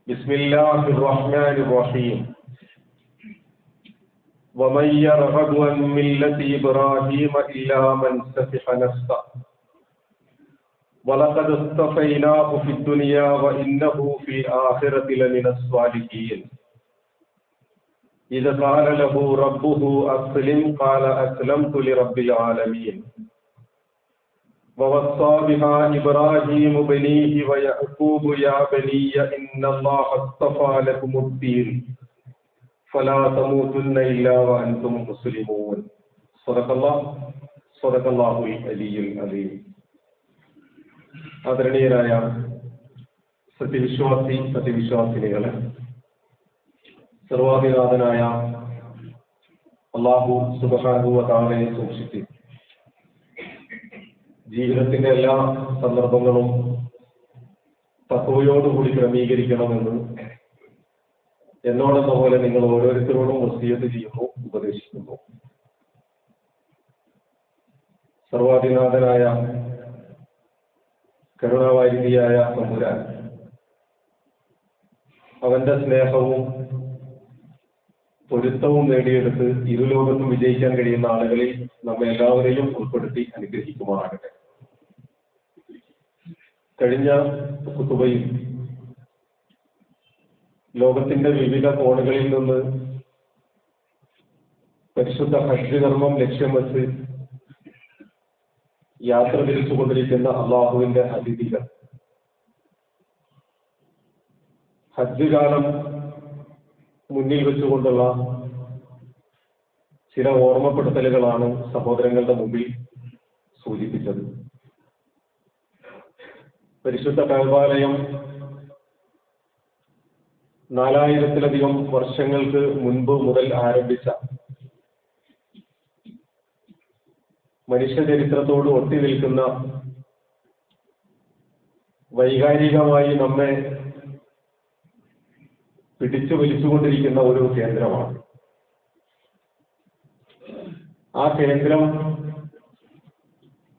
بسم الله الرحمن الرحيم ومن يرغب عن ملة إبراهيم إلا من سفح نفسه ولقد اصطفيناه في الدنيا وإنه في الآخرة لمن الصالحين إذ قال له ربه أسلم قال أسلمت لرب العالمين ووصى بها إبراهيم بنيه ويعقوب يا بني إن الله اصطفى لكم الدين فلا تموتن إلا وأنتم مسلمون صدق الله العلي العظيم. ആദരണീയരായ സത്യവിശ്വാസിനികളെ, സർവാധിനാഥനായ അല്ലാഹു സുബ്ഹാനഹു വ തആലയെ സൂക്ഷിച്ച് ജീവിതത്തിന്റെ എല്ലാ സന്ദർഭങ്ങളും തഖ്വയോടുകൂടി ക്രമീകരിക്കണമെന്ന് എന്നോടെന്ന പോലെ നിങ്ങൾ ഓരോരുത്തരോടും വസിയത്ത് ചെയ്യുന്നു, ഉപദേശിക്കുന്നു. സർവാധിനാഥനായ കരുണാവാരിധിയായ തമ്പുരാൻ അവന്റെ സ്നേഹവും പൊരുത്തവും നേടിയെടുത്ത് ഇരുലോകത്തും വിജയിക്കാൻ കഴിയുന്ന ആളുകളിൽ നമ്മെ എല്ലാവരെയും ഉൾപ്പെടുത്തി അനുഗ്രഹിക്കുമാറാകട്ടെ. കഴിഞ്ഞ ഖുതുബയിൽ ലോകത്തിന്റെ വിവിധ കോണുകളിൽ നിന്ന് പരിശുദ്ധ ഹജ്ജ് കർമ്മം ലക്ഷ്യം വെച്ച് യാത്ര തിരിച്ചുകൊണ്ടിരിക്കുന്ന അള്ളാഹുവിന്റെ അതിഥികൾ, ഹജ്ജ് കാലം മുന്നിൽ വെച്ചുകൊണ്ടുള്ള ചില ഓർമ്മപ്പെടുത്തലുകളാണ് സഹോദരങ്ങളുടെ മുമ്പിൽ സൂചിപ്പിച്ചത്. പരിശുദ്ധ കഅബാലയം 4000-ലധികം വർഷങ്ങൾക്ക് മുൻപ് മുതൽ ആരംഭിച്ച മനുഷ്യ ചരിത്രത്തോട് ഒട്ടി നിൽക്കുന്ന, വൈകാരികമായി നമ്മെ പിടിച്ചു വലിച്ചുകൊണ്ടിരിക്കുന്ന ഒരു കേന്ദ്രമാണ്. ആ കേന്ദ്രം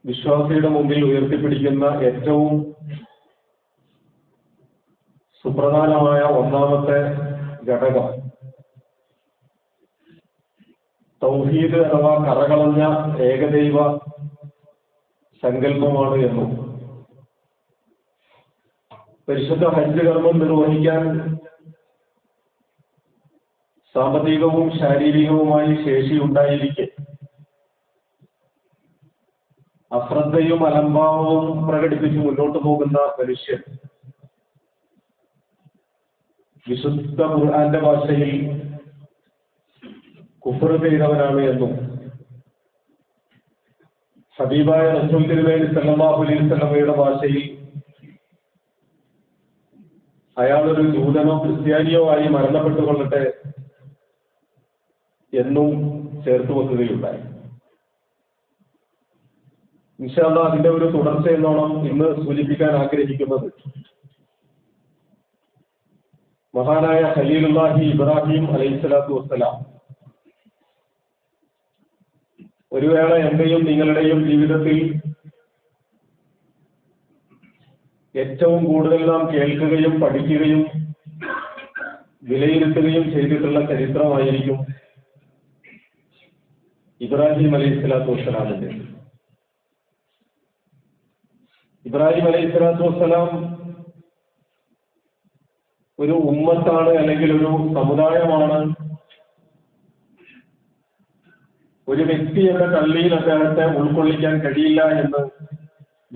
വിശ്വാസിയുടെ മുമ്പിൽ ഉയർത്തിപ്പിടിക്കുന്ന ഏറ്റവും സുപ്രധാനമായ ഒന്നാമത്തെ ഘടകം തൗഹീദ് അഥവാ കറകളഞ്ഞ ഏകദൈവ സങ്കല്പമാണ് എന്നും പരിശുദ്ധ ഹജ്ജ് കർമ്മം നിർവഹിക്കാൻ സാമ്പത്തികവും ശാരീരികവുമായി ശേഷിയുണ്ടായിരിക്കെ അശ്രദ്ധയും അലംഭാവവും പ്രകടിപ്പിച്ച് മുന്നോട്ട് പോകുന്ന മനുഷ്യൻ വിശുദ്ധ ഖുർആന്റെ ഭാഷയിൽ കുഫ്ർ ചെയ്തവനാണ് എന്നും ഹബീബായ റസൂൽ തിരുമേനി സല്ലല്ലാഹു അലൈഹി വസല്ലമയുടെ ഭാഷയിൽ അയാളൊരു ജൂതനോ ക്രിസ്ത്യാനിയോ ആയി മരണപ്പെട്ടുകൊള്ളട്ടെ എന്നും ചേർത്ത് വെക്കുകയുണ്ടായി. ഇൻഷാ അല്ലാഹ് അതിന്റെ ഒരു തുടർച്ച എന്നോണം ഇന്ന് സൂചിപ്പിക്കാൻ ആഗ്രഹിക്കുന്നത് മഹാനായ ഖലീലുല്ലാഹി ഇബ്രാഹിം അലൈഹിസ്സലാത്തു വസ്സലാം ഒരു വേള എന്റെയും നിങ്ങളുടെയും ജീവിതത്തിൽ ഏറ്റവും കൂടുതൽ നാം കേൾക്കുകയും പഠിക്കുകയും വിലയിരുത്തുകയും ചെയ്തിട്ടുള്ള ചരിത്രമായിരിക്കും ഇബ്രാഹിം അലൈഹിസ്സലാത്തു വസ്സലാമിന്റെ. ഇബ്രാഹിം അലൈഹിസ്സലാത്തു വസ്സലാം ഒരു ഉമ്മത്താണ്, അല്ലെങ്കിൽ ഒരു സമുദായമാണ്, ഒരു വ്യക്തി എന്ന കള്ളിയിൽ അദ്ദേഹത്തെ ഉൾക്കൊള്ളിക്കാൻ കഴിയില്ല എന്ന്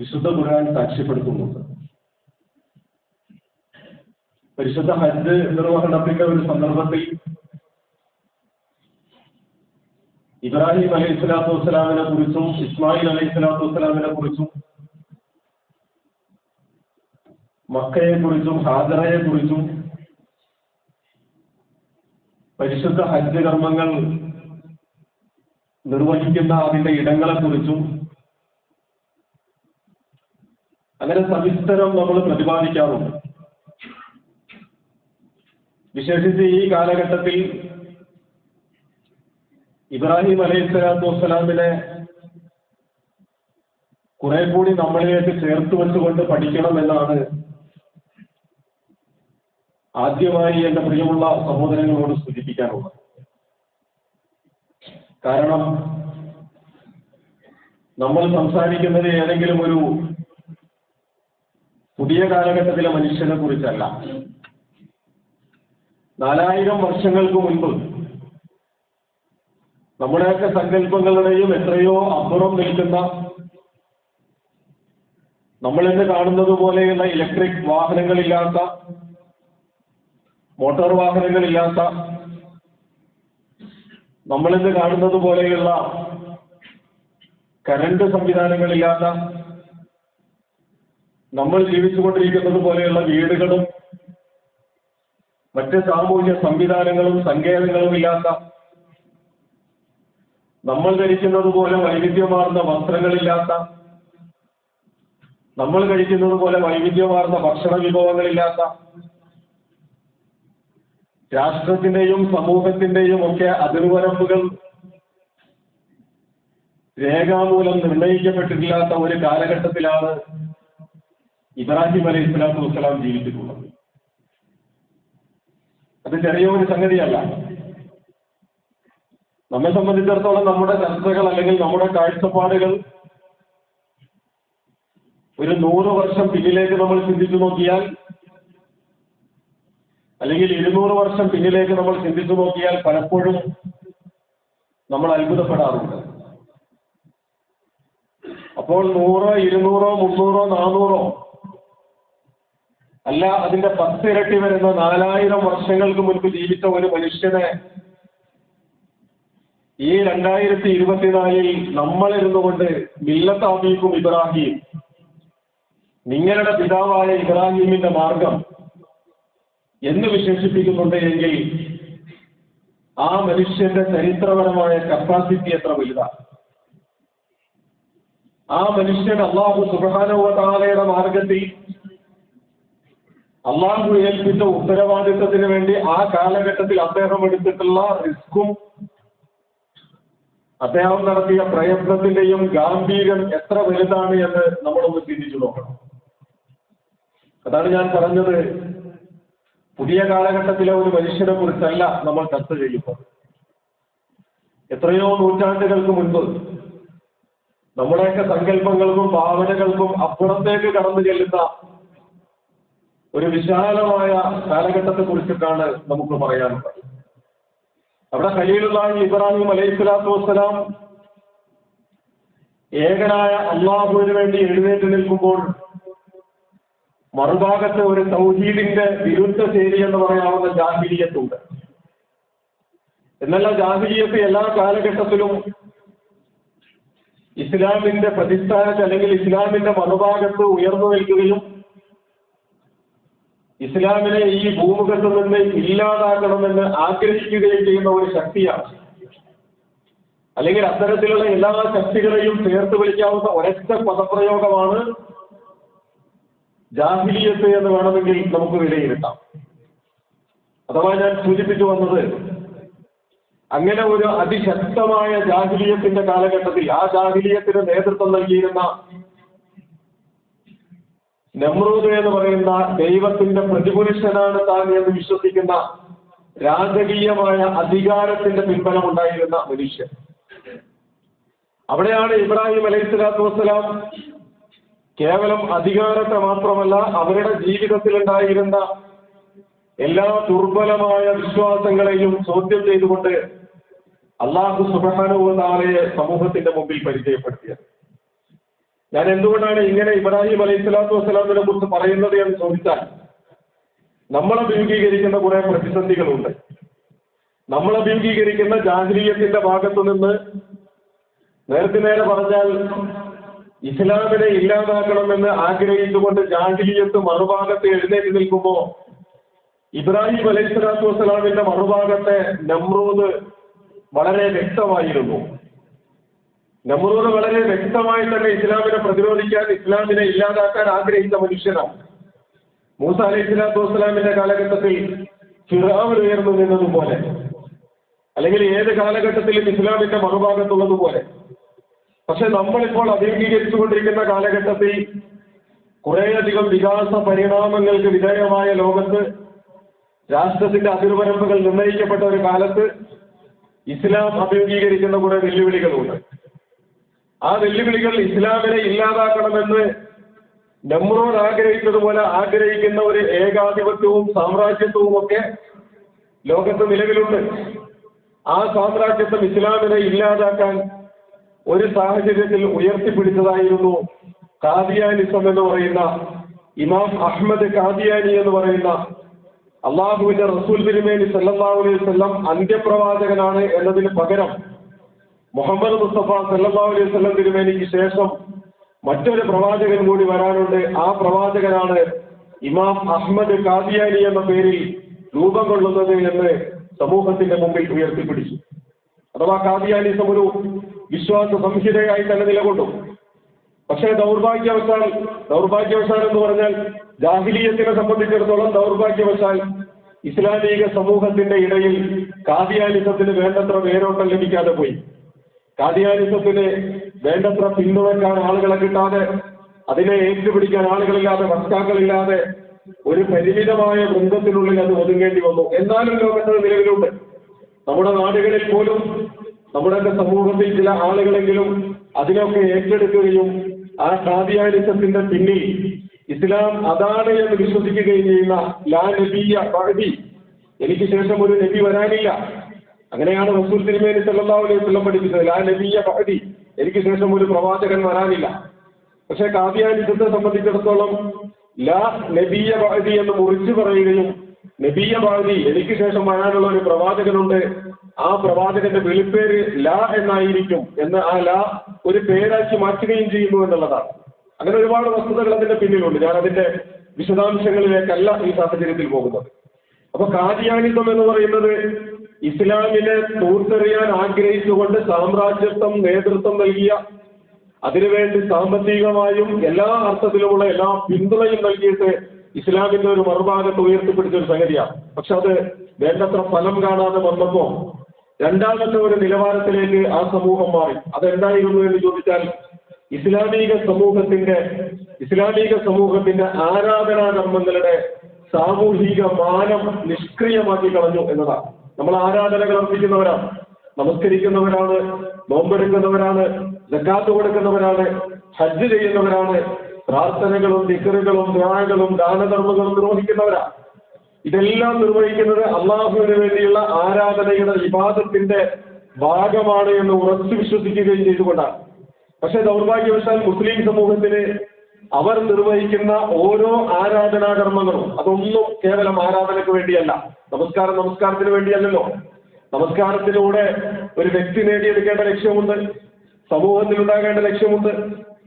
വിശുദ്ധ ഖുർആൻ സാക്ഷ്യപ്പെടുത്തുന്നുണ്ട്. പരിശുദ്ധ ഹജ്ജ് നിർവഹണത്തിന്റെ ഒരു സന്ദർഭത്തിൽ ഇബ്രാഹിം അലൈഹിസ്സലാത്തു വസ്സലാമിനെ കുറിച്ചും ഇസ്മായിൽ അലൈഹിസ്സലാത്തു വസ്സലാമിനെ കുറിച്ചും മക്കയെ കുറിച്ചും ഹാജറയെ കുറിച്ചും പരിശുദ്ധ ഹജ്ജ് കർമ്മങ്ങൾ നിർവഹിക്കുന്ന അതിന്റെ ഇടങ്ങളെ കുറിച്ചും അങ്ങനെ സവിസ്തരം നമ്മൾ പ്രതിപാദിക്കാറുണ്ട്. വിശേഷിച്ച് ഈ കാലഘട്ടത്തിൽ ഇബ്രാഹിം അലൈഹിസ്സലാത്തു വസ്സലാമിനെ കുറെ കൂടി നമ്മളിലേക്ക് ചേർത്ത് വെച്ചുകൊണ്ട് പഠിക്കണമെന്നാണ് ആദ്യമായി എൻ്റെ പ്രിയമുള്ള സഹോദരങ്ങളോട് സൂചിപ്പിക്കാനുള്ളത്. കാരണം നമ്മൾ സംസാരിക്കുന്നത് ഏതെങ്കിലും ഒരു പുതിയ കാലഘട്ടത്തിലെ മനുഷ്യനെ കുറിച്ചല്ല. 4000 വർഷങ്ങൾക്ക് മുൻപ് നമ്മുടെയൊക്കെ സങ്കല്പങ്ങളുടെയും എത്രയോ അപ്പുറം നിൽക്കുന്ന, നമ്മളിന്ന് കാണുന്നത് പോലെയുള്ള ഇലക്ട്രിക് വാഹനങ്ങളില്ലാത്ത, മോട്ടോർ വാഹനങ്ങളില്ലാത്ത, നമ്മളിന്ന് കാണുന്നത് പോലെയുള്ള കറണ്ട് സംവിധാനങ്ങളില്ലാത്ത, നമ്മൾ ജീവിച്ചുകൊണ്ടിരിക്കുന്നത് പോലെയുള്ള വീടുകളും മറ്റ് സാമൂഹ്യ സംവിധാനങ്ങളും സങ്കേതങ്ങളും ഇല്ലാത്ത, നമ്മൾ ധരിക്കുന്നത് പോലെ വൈവിധ്യമാർന്ന വസ്ത്രങ്ങളില്ലാത്ത, നമ്മൾ കഴിക്കുന്നത് പോലെ വൈവിധ്യമാർന്ന ഭക്ഷണ വിഭവങ്ങളില്ലാത്ത, രാഷ്ട്രത്തിന്റെയും സമൂഹത്തിന്റെയും ഒക്കെ അതിർവരമ്പുകൾ രേഖാമൂലം നിർണയിക്കപ്പെട്ടിട്ടില്ലാത്ത ഒരു കാലഘട്ടത്തിലാണ് ഇബ്രാഹിം അലൈഹി സ്വലാത്തു വസ്സലാം ജീവിച്ചിട്ടുള്ളത്. അത് ചെറിയൊരു സംഗതിയല്ല. നമ്മെ സംബന്ധിച്ചിടത്തോളം നമ്മുടെ ചർച്ചകൾ അല്ലെങ്കിൽ നമ്മുടെ കാഴ്ചപ്പാടുകൾ ഒരു 100 വർഷം പിന്നിലേക്ക് നമ്മൾ ചിന്തിച്ചു നോക്കിയാൽ, അല്ലെങ്കിൽ 200 വർഷം പിന്നിലേക്ക് നമ്മൾ ചിന്തിച്ചു നോക്കിയാൽ പലപ്പോഴും നമ്മൾ അത്ഭുതപ്പെടാറുണ്ട്. അപ്പോൾ 100, 200, 300, 400 അല്ല, അതിന്റെ 10 ഇരട്ടി വരുന്ന 4000 വർഷങ്ങൾക്ക് മുൻപ് ജീവിച്ച ഒരു മനുഷ്യനെ ഈ 2024 നമ്മളിരുന്നു കൊണ്ട് മില്ലത്ത് അബീക്കും ഇബ്രാഹിം, നിങ്ങളുടെ പിതാവായ ഇബ്രാഹിമിന്റെ മാർഗം എന്ന് വിശേഷിപ്പിക്കുന്നുണ്ട് എങ്കിൽ ആ മനുഷ്യന്റെ ചരിത്രപരമായ കപ്പാസിറ്റി എത്ര വലുതാണ്. ആ മനുഷ്യൻ അല്ലാഹു സുബ്ഹാനഹു വ തആലയുടെ മാർഗത്തിൽ അള്ളാഹു ഏൽപ്പിച്ച ഉത്തരവാദിത്വത്തിന് വേണ്ടി ആ കാലഘട്ടത്തിൽ അദ്ദേഹം എടുത്തിട്ടുള്ള റിസ്ക്കും അദ്ദേഹം നടത്തിയ പ്രയത്നത്തിന്റെയും ഗാംഭീര്യം എത്ര വലുതാണ് എന്ന് നമ്മളൊന്ന് ചിന്തിച്ചു നോക്കണം. അതാണ് ഞാൻ പറഞ്ഞത്, പുതിയ കാലഘട്ടത്തിലെ ഒരു മനുഷ്യനെ കുറിച്ചല്ല നമ്മൾ ചർച്ച ചെയ്യുന്നത്. എത്രയോ നൂറ്റാണ്ടുകൾക്ക് മുൻപ് നമ്മുടെയൊക്കെ സങ്കല്പങ്ങൾക്കും ഭാവനകൾക്കും അപ്പുറത്തേക്ക് കടന്നു ചെല്ലുന്ന ഒരു വിശാലമായ കാലഘട്ടത്തെ കുറിച്ചിട്ടാണ് നമുക്ക് പറയാനുള്ളത്. അവിടെ ഖലീലുല്ലാഹി ഇബ്രാഹിം അലൈഹി സ്വലാത്തു വസ്സലാം ഏകനായ അല്ലാഹുവിന് വേണ്ടി എഴുന്നേറ്റ് നിൽക്കുമ്പോൾ മറുഭാഗത്ത് ഒരു തൗഹീദിന്റെ വിരുദ്ധ ചേരി എന്ന് പറയാവുന്ന ജാഹിലിയത്തുണ്ട്. എന്നല്ല, ജാഹിലിയത്ത് എല്ലാ കാലഘട്ടത്തിലും ഇസ്ലാമിന്റെ പ്രതിസ്ഥാനത്ത് അല്ലെങ്കിൽ ഇസ്ലാമിന്റെ മറുഭാഗത്ത് ഉയർന്നു നിൽക്കുകയും ഇസ്ലാമിനെ ഈ ഭൂമുഖത്ത് നിന്ന് ഇല്ലാതാക്കണമെന്ന് ആഗ്രഹിക്കുകയും ചെയ്യുന്ന ഒരു ശക്തിയാണ്. അല്ലെങ്കിൽ അത്തരത്തിലുള്ള എല്ലാ ശക്തികളെയും ചേർത്ത് വിളിക്കാവുന്ന ഒരൊറ്റ പദപ്രയോഗമാണ് ജാഹിലിയത്ത് എന്ന് വേണമെങ്കിൽ നമുക്ക് വിലയിരുത്താം. അഥവാ ഞാൻ സൂചിപ്പിച്ചു വന്നത്, അങ്ങനെ ഒരു അതിശക്തമായ ജാഹിലിയത്തിന്റെ കാലഘട്ടത്തിൽ ആ ജാഹിലിയത്തിന് നേതൃത്വം നൽകിയിരുന്ന നമ്രൂദ് എന്ന് പറയുന്ന ദൈവത്തിന്റെ പ്രതിപുരുഷനാണ് താൻ എന്ന് വിശ്വസിക്കുന്ന രാജകീയമായ അധികാരത്തിന്റെ പിൻബലം ഉണ്ടായിരുന്ന മനുഷ്യൻ. അവിടെയാണ് ഇബ്രാഹിം അലൈഹി സ്വലാത്തു വസ്സലാം കേവലം അധികാരത്തെ മാത്രമല്ല, അവരുടെ ജീവിതത്തിലുണ്ടായിരുന്ന എല്ലാ ദുർബലമായ വിശ്വാസങ്ങളെയും ചോദ്യം ചെയ്തുകൊണ്ട് അല്ലാഹു സുബ്ഹാനഹു വ തആലയെ സമൂഹത്തിന്റെ മുമ്പിൽ പരിചയപ്പെടുത്തിയത്. ഞാൻ എന്തുകൊണ്ടാണ് ഇങ്ങനെ ഇബ്രാഹിം അലൈഹി സ്വലാത്തു വസ്സലാമിനെ കുറിച്ച് പറയുന്നത് എന്ന് ചോദിച്ചാൽ, നമ്മളെ അഭിമുഖീകരിക്കുന്ന കുറെ പ്രതിസന്ധികളുണ്ട്. നമ്മൾ അഭിമുഖീകരിക്കുന്ന ജാഹിലിയത്തിന്റെ ഭാഗത്തു നിന്ന് നേരെ പറഞ്ഞാൽ ഇസ്ലാമിനെ ഇല്ലാതാക്കണമെന്ന് ആഗ്രഹിച്ചുകൊണ്ട് ജാഹിലിയത്ത് മറുഭാഗത്ത് എഴുന്നേറ്റ് നിൽക്കുമ്പോൾ ഇബ്രാഹിം അലൈഹി സ്വലാത്തു വസ്സലാമിന്റെ മറുഭാഗത്തെ നമ്രൂദ് വളരെ വ്യക്തമായിരുന്നു. നമ്രൂദ് വളരെ വ്യക്തമായി തന്നെ ഇസ്ലാമിനെ പ്രതിരോധിക്കാൻ, ഇസ്ലാമിനെ ഇല്ലാതാക്കാൻ ആഗ്രഹിച്ച മനുഷ്യനാണ്. മൂസ അലൈഹി സ്വലാത്തു വസ്സലാമിന്റെ കാലഘട്ടത്തിൽ ഫിർഔൻ ഉയർന്നു നിന്നതുപോലെ, അല്ലെങ്കിൽ ഏത് കാലഘട്ടത്തിലും ഇസ്ലാമിന്റെ മറുഭാഗത്തുള്ളതുപോലെ. പക്ഷെ നമ്മളിപ്പോൾ അഭിമുഖീകരിച്ചുകൊണ്ടിരിക്കുന്ന കാലഘട്ടത്തിൽ കുറേയധികം വികാസ പരിണാമങ്ങൾക്ക് വിധേയമായ ലോകത്ത് രാഷ്ട്രത്തിന്റെ അതിർവരമ്പുകൾ നിർണ്ണയിക്കപ്പെട്ട ഒരു കാലത്ത് ഇസ്ലാം അഭിമുഖീകരിക്കുന്ന കുറെ വെല്ലുവിളികളുണ്ട്. ആ വെല്ലുവിളികൾ ഇസ്ലാമിനെ ഇല്ലാതാക്കണമെന്ന് നമ്രൂദ് ആഗ്രഹിച്ചതുപോലെ ആഗ്രഹിക്കുന്ന ഒരു ഏകാധിപത്യവും സാമ്രാജ്യത്വവും ഒക്കെ ലോകത്ത് നിലവിലുണ്ട്. ആ സാമ്രാജ്യത്വം ഇസ്ലാമിനെ ഇല്ലാതാക്കാൻ ഒരു സാഹചര്യത്തിൽ ഉയർത്തിപ്പിടിച്ചതായിരുന്നു ഖാദിയാനിസം എന്ന് പറയുന്ന ഇമാം അഹ്മദ് ഖാദിയാനി എന്ന് പറയുന്ന അള്ളാഹുവിന്റെ റസൂൽ തിരുമേനി സല്ലല്ലാഹു അലൈഹി വസല്ലം അന്ത്യപ്രവാചകനാണ് എന്നതിന് പകരം മുഹമ്മദ് മുസ്തഫ സല്ലല്ലാഹു അലൈഹി വസല്ലം തിരുമേനിക്ക് ശേഷം മറ്റൊരു പ്രവാചകൻ കൂടി വരാനുണ്ട്. ആ പ്രവാചകനാണ് ഇമാം അഹ്മദ് ഖാദിയാനി എന്ന പേരിൽ രൂപം കൊള്ളുന്നത് എന്ന് സമൂഹത്തിന്റെ മുമ്പിൽ ഉയർത്തിപ്പിടിച്ചു. അഥവാ ഖാദിയാനിസം ഒരു വിശ്വാസ സംഹിതയായി തന്നെ നിലകൊണ്ടു. പക്ഷേ ദൗർഭാഗ്യവശാൽ എന്ന് പറഞ്ഞാൽ ജാഹിലിയത്തിനെ സംബന്ധിച്ചിടത്തോളം ദൗർഭാഗ്യവശാൽ ഇസ്ലാമിക സമൂഹത്തിന്റെ ഇടയിൽ ഖാദിയാനിസത്തിന് വേണ്ടത്ര വേരോട്ടം ലഭിക്കാതെ പോയി. ഖാദിയാനിസത്തിന് വേണ്ടത്ര പിന്തുണയ്ക്കാൻ ആളുകളെ കിട്ടാതെ, അതിനെ ഏറ്റുപിടിക്കാൻ ആളുകളില്ലാതെ, വക്താക്കളില്ലാതെ ഒരു പരിമിതമായ വൃന്ദത്തിനുള്ളിൽ അത് ഒതുങ്ങേണ്ടി വന്നു. എന്നാലും ലോകത്ത് നിലവിലുണ്ട്. നമ്മുടെ നാടുകളിൽ പോലും നമ്മുടെ സമൂഹത്തിൽ ചില ആളുകളെങ്കിലും അതിനൊക്കെ ഏറ്റെടുക്കുകയും ആ ഖാദിയാനിസത്തിന്റെ പിന്നിൽ ഇസ്ലാം അതാണ് എന്ന് വിശ്വസിക്കുകയും ചെയ്യുന്ന ലാ നബിയ ബഅദി, എനിക്ക് ശേഷം ഒരു നബി വരാനില്ല, അങ്ങനെയാണ് റസൂൽ തിരുമേനി സല്ലല്ലാഹു അലൈഹി വസല്ലം പഠിപ്പിച്ചത്. ലാ നബിയ ബഅദി, എനിക്ക് ശേഷം ഒരു പ്രവാചകൻ വരാനില്ല. പക്ഷെ ഖാദിയാനിസത്തെ സംബന്ധിച്ചിടത്തോളം ലാ നബിയ ബഅദി എന്ന് മുറിച്ചു പറയുകയും നബിയ ബഅദി, എനിക്ക് ശേഷം വരാനുള്ള ഒരു പ്രവാചകനുണ്ട്, ആ പ്രവാചകന്റെ വിളിപ്പേര് ലാ എന്നായിരിക്കും എന്ന് ആ ലാ ഒരു പേരാക്കി മാറ്റുകയും ചെയ്യുന്നു എന്നുള്ളതാണ്. അങ്ങനെ ഒരുപാട് വസ്തുതകൾ അതിന്റെ പിന്നിലുണ്ട്. ഞാൻ അതിന്റെ വിശദാംശങ്ങളിലേക്കല്ല ഈ സാഹചര്യത്തിൽ പോകുന്നത്. അപ്പൊ ഖാദിയാനിസം എന്ന് പറയുന്നത് ഇസ്ലാമിനെ തൂർത്തെറിയാൻ ആഗ്രഹിച്ചുകൊണ്ട് സാമ്രാജ്യത്വം നേതൃത്വം നൽകിയ, അതിനുവേണ്ടി സാമ്പത്തികമായും എല്ലാ അർത്ഥത്തിലുമുള്ള എല്ലാ പിന്തുണയും നൽകിയിട്ട് ഇസ്ലാമിന്റെ ഒരു മറുഭാഗത്ത് ഉയർത്തിപ്പിടിച്ച ഒരു സംഗതിയാണ്. പക്ഷെ അത് വേണ്ടത്ര ഫലം കാണാതെ വന്നപ്പോ രണ്ടാമത്തെ ഒരു നിലവാരത്തിലേക്ക് ആ സമൂഹം മാറി. അതെന്തായിരുന്നു എന്ന് ചോദിച്ചാൽ ഇസ്ലാമിക സമൂഹത്തിന്റെ ആരാധനാകർമ്മങ്ങളുടെ സാമൂഹിക മാനം നിഷ്ക്രിയമാക്കി കളഞ്ഞു എന്നതാണ്. നമ്മൾ ആരാധനകൾ അർപ്പിക്കുന്നവരാണ്, നമസ്കരിക്കുന്നവരാണ്, നോമ്പെടുക്കുന്നവരാണ്, സക്കാത്ത് കൊടുക്കുന്നവരാണ്, ഹജ്ജ് ചെയ്യുന്നവരാണ്, പ്രാർത്ഥനകളും ദിക്റുകളും ദുആകളും ദാനധർമ്മങ്ങളും നിർവഹിക്കുന്നവരാണ്. ഇതെല്ലാം നിർവഹിക്കുന്നത് അള്ളാഹുവിന് വേണ്ടിയുള്ള ആരാധനയുടെ ഇബാദത്തിന്റെ ഭാഗമാണ് എന്ന് ഉറച്ചു വിശ്വസിക്കുകയും ചെയ്തുകൊണ്ടാണ്. പക്ഷെ ദൗർഭാഗ്യവശാൽ മുസ്ലിം സമൂഹത്തിന് അവർ നിർവഹിക്കുന്ന ഓരോ ആരാധനാകർമ്മങ്ങളും അതൊന്നും കേവലം ആരാധനയ്ക്ക് വേണ്ടിയല്ല. നമസ്കാരത്തിന് വേണ്ടിയല്ലല്ലോ. നമസ്കാരത്തിലൂടെ ഒരു വ്യക്തി നേടിയെടുക്കേണ്ട ലക്ഷ്യമുണ്ട്, സമൂഹത്തിൽ ഉണ്ടാകേണ്ട ലക്ഷ്യമുണ്ട്,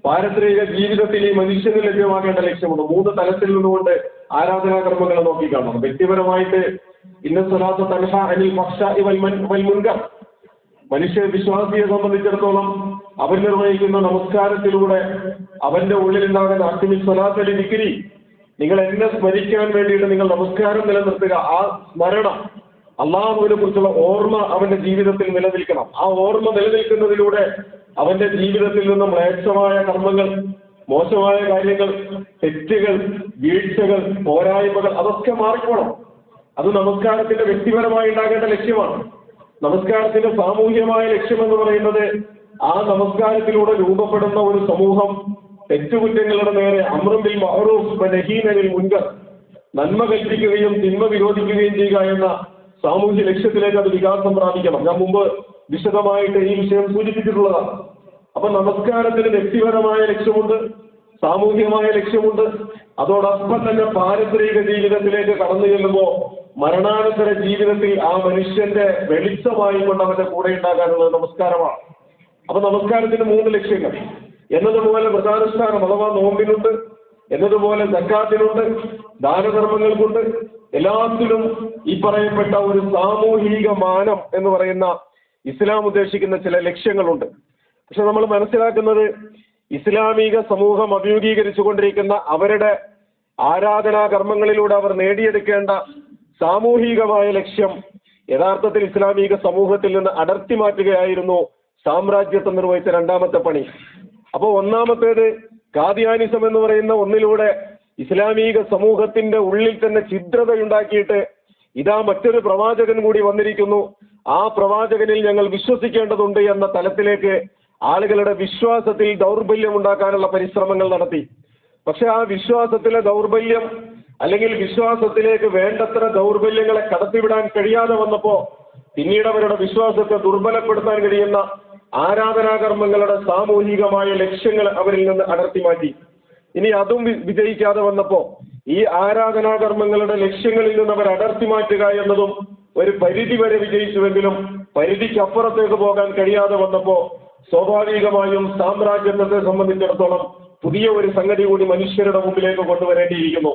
പാരത്രിക ജീവിതത്തിൽ ഈ മനുഷ്യന് ലഭ്യമാകേണ്ട ലക്ഷ്യമുണ്ട്. 3 തലത്തിൽ നിന്നുകൊണ്ട് ആരാധനാകർമ്മങ്ങളെ നോക്കിക്കാണണം. വ്യക്തിപരമായിട്ട് ഇന്ന സ്വലാത്ത് തൻഹ അനിൽ ഫഹ്ശാഇ വൽ മുൻകർ, മനുഷ്യ വിശ്വാസിയെ സംബന്ധിച്ചിടത്തോളം അവൻ നിർവഹിക്കുന്ന നമസ്കാരത്തിലൂടെ അവന്റെ ഉള്ളിലുണ്ടാകുന്ന അഖിമി സ്വലാത്ത് ദിക്രി, നിങ്ങൾ എന്നെ സ്മരിക്കാൻ വേണ്ടിയിട്ട് നിങ്ങൾ നമസ്കാരം നിലനിർത്തുക. ആ സ്മരണം, അള്ളാഹുവിനെ കുറിച്ചുള്ള ഓർമ്മ അവന്റെ ജീവിതത്തിൽ നിലനിൽക്കണം. ആ ഓർമ്മ നിലനിൽക്കുന്നതിലൂടെ അവന്റെ ജീവിതത്തിൽ നിന്നും മ്ലേച്ഛമായ കർമ്മങ്ങൾ, മോശമായ കാര്യങ്ങൾ, തെറ്റുകൾ, വീഴ്ചകൾ, പോരായ്മകൾ അതൊക്കെ മാറിപ്പോണം. അത് നമസ്കാരത്തിന്റെ വ്യക്തിപരമായി ഉണ്ടാകേണ്ട ലക്ഷ്യമാണ്. നമസ്കാരത്തിന്റെ സാമൂഹ്യമായ ലക്ഷ്യമെന്ന് പറയുന്നത് ആ നമസ്കാരത്തിലൂടെ രൂപപ്പെടുന്ന ഒരു സമൂഹം തെറ്റുകുറ്റങ്ങളുടെ നേരെ അമ്റും ബിൽ മഅറൂഫ് വനഹീൻ അനിൽ മുൻകർ, നന്മ കൽപ്പിക്കുകയും തിന്മ വിരോധിക്കുകയും ചെയ്യുക എന്ന സാമൂഹ്യ ലക്ഷ്യത്തിലേക്ക് അത് വികാസം പ്രാപിക്കണം. ഞാൻ മുമ്പ് വിശദമായിട്ട് ഈ വിഷയം സൂചിപ്പിച്ചിട്ടുള്ളതാണ്. അപ്പൊ നമസ്കാരത്തിന് വ്യക്തിപരമായ ലക്ഷ്യമുണ്ട്, സാമൂഹ്യമായ ലക്ഷ്യമുണ്ട്. അതോടൊപ്പം തന്നെ പാരത്രിക ജീവിതത്തിലേക്ക് കടന്നു ചെല്ലുമ്പോൾ മരണാനന്തര ജീവിതത്തിൽ ആ മനുഷ്യന്റെ വെളിച്ചമായി കൊണ്ട് അവന്റെ കൂടെ ഉണ്ടാകാനുള്ളത് നമസ്കാരമാണ്. അപ്പൊ നമസ്കാരത്തിന് 3 ലക്ഷ്യങ്ങൾ എന്നതുപോലെ വ്രതാനുഷ്ഠാനം അഥവാ നോമ്പിനുണ്ട്, എന്നതുപോലെ സക്കാത്തിനുണ്ട്, ദാനധർമ്മങ്ങൾക്കുണ്ട്. എല്ലാത്തിലും ഈ പറയപ്പെട്ട ഒരു സാമൂഹിക മാനം എന്ന് പറയുന്ന ഇസ്ലാം ഉദ്ദേശിക്കുന്ന ചില ലക്ഷ്യങ്ങളുണ്ട്. പക്ഷെ നമ്മൾ മനസ്സിലാക്കുന്നത് ഇസ്ലാമിക സമൂഹം അഭിമുഖീകരിച്ചു കൊണ്ടിരിക്കുന്ന അവരുടെ ആരാധനാകർമ്മങ്ങളിലൂടെ അവർ നേടിയെടുക്കേണ്ട സാമൂഹികമായ ലക്ഷ്യം യഥാർത്ഥത്തിൽ ഇസ്ലാമിക സമൂഹത്തിൽ നിന്ന് അടർത്തി മാറ്റുകയായിരുന്നു സാമ്രാജ്യത്വം നിർവഹിച്ച രണ്ടാമത്തെ പണി. അപ്പോൾ ഒന്നാമത്തേത് ഖാദിയാനിസം എന്ന് പറയുന്ന ഒന്നിലൂടെ ഇസ്ലാമിക സമൂഹത്തിന്റെ ഉള്ളിൽ തന്നെ ഛിദ്രതയുണ്ടാക്കിയിട്ട് ഇതാ മറ്റൊരു പ്രവാചകൻ കൂടി വന്നിരിക്കുന്നു, ആ പ്രവാചകനിൽ ഞങ്ങൾ വിശ്വസിക്കേണ്ടതുണ്ട് എന്ന തലത്തിലേക്ക് ആളുകളുടെ വിശ്വാസത്തിൽ ദൗർബല്യം ഉണ്ടാക്കാനുള്ള പരിശ്രമങ്ങൾ നടത്തി. പക്ഷെ ആ വിശ്വാസത്തിലെ ദൗർബല്യം അല്ലെങ്കിൽ വിശ്വാസത്തിലേക്ക് വേണ്ടത്ര ദൗർബല്യങ്ങളെ കടത്തിവിടാൻ കഴിയാതെ വന്നപ്പോ പിന്നീട് അവരുടെ വിശ്വാസത്തെ ദുർബലപ്പെടുത്താൻ കഴിയുന്ന ആരാധനാകർമ്മങ്ങളുടെ സാമൂഹികമായ ലക്ഷ്യങ്ങൾ അവരിൽ നിന്ന് അടർത്തി മാറ്റി. ഇനി അതും വിജയിക്കാതെ വന്നപ്പോ ഈ ആരാധനാകർമ്മങ്ങളുടെ ലക്ഷ്യങ്ങളിൽ നിന്ന് അവർ അടർത്തി മാറ്റുക എന്നതും ഒരു പരിധി വരെ വിജയിച്ചുവെങ്കിലും പരിധിക്കപ്പുറത്തേക്ക് പോകാൻ കഴിയാതെ വന്നപ്പോ സ്വാഭാവികമായും സാമ്രാജ്യത്വത്തെ സംബന്ധിച്ചിടത്തോളം പുതിയ ഒരു സംഗതി കൂടി മനുഷ്യരുടെ മുമ്പിലേക്ക് കൊണ്ടുവരേണ്ടിയിരിക്കുന്നു.